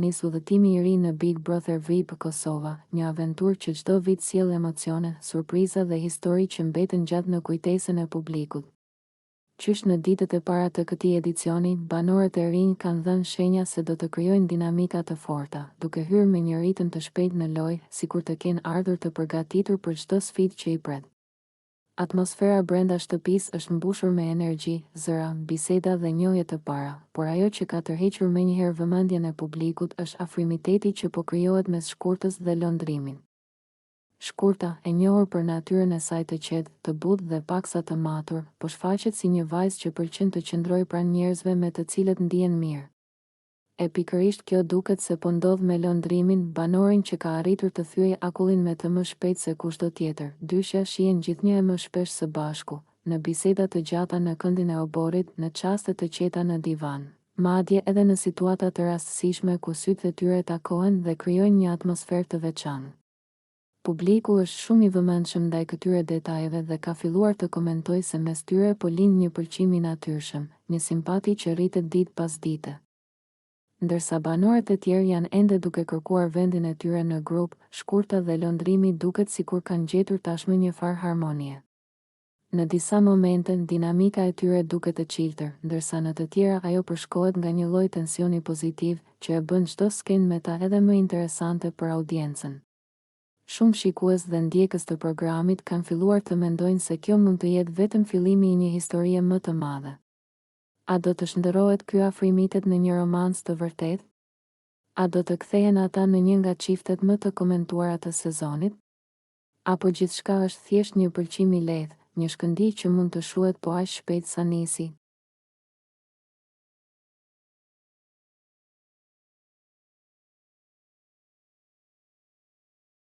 nis udhëtimi i ri në Big Brother VIP Kosova, një aventurë që çdo vit sjell emocione, surpriza dhe histori që mbeten gjatë në kujtesën e publikut. Qysh në ditët e para të këtij edicioni, banorët e rinj kanë dhënë shenja se do të krijojnë dinamika të forta, duke hyrë me një ritëm të shpejtë në lojë, sikur të kenë ardhur të përgatitur për çdo sfidë që i pret. Atmosfera brenda shtëpisë është mbushur me energji, zëra, biseda dhe njohje të para, por ajo që ka tërhequr menjëherë vëmendjen e publikut është afrimiteti që po krijohet mes Shkurtës dhe Londrimin. Shkurta, e njohur për natyrën e saj të qetë, të butë dhe paksa të matur, po shfaqet si një vajzë që pëlqen të qëndrojë pranë njerëzve me të cilët ndihen mirë. E pikërisht kjo duket se po ndodh me Londrimin, banorin që ka arritur të thyej akullin me të më shpejt se kushdo tjetër. Dyshja shihen gjithnjë e më shpesh së bashku, në biseda të gjata në këndin e oborrit, në çaste të qeta në divan, madje edhe në situata të rastësishme ku sytë e tyre takohen dhe krijojnë një atmosferë të veçantë. Publiku është shumë i vëmendshëm ndaj këtyre detajeve dhe ka filluar të komentojë se mes tyre po lind një pëlqim i natyrshëm, një simpati që rritet ditë pas dite. Ndërsa banorët e tjerë janë ende duke kërkuar vendin e tyre në grup, Shkurta dhe Londrimi duket sikur kanë gjetur tashmë një farë harmonie. Në disa momente, dinamika e tyre duket e çiltër, ndërsa në të tjera ajo përshkohet nga një lloj tensioni pozitiv, që e bën çdo skenë meta edhe më interesante për audiencën. Shumë shikues dhe ndjekës të programit kanë filluar të mendojnë se kjo mund të jetë vetëm fillimi i një historie më të madhe. A do të shndërrohet ky afrimitet në një romans të vërtetë? A do të kthehen ata në një nga çiftet më të komentuara të sezonit? Apo gjithçka është thjesht një pëlqim i lehtë, një shkëndijë që mund të shuhet po aq shpejt sa nisi?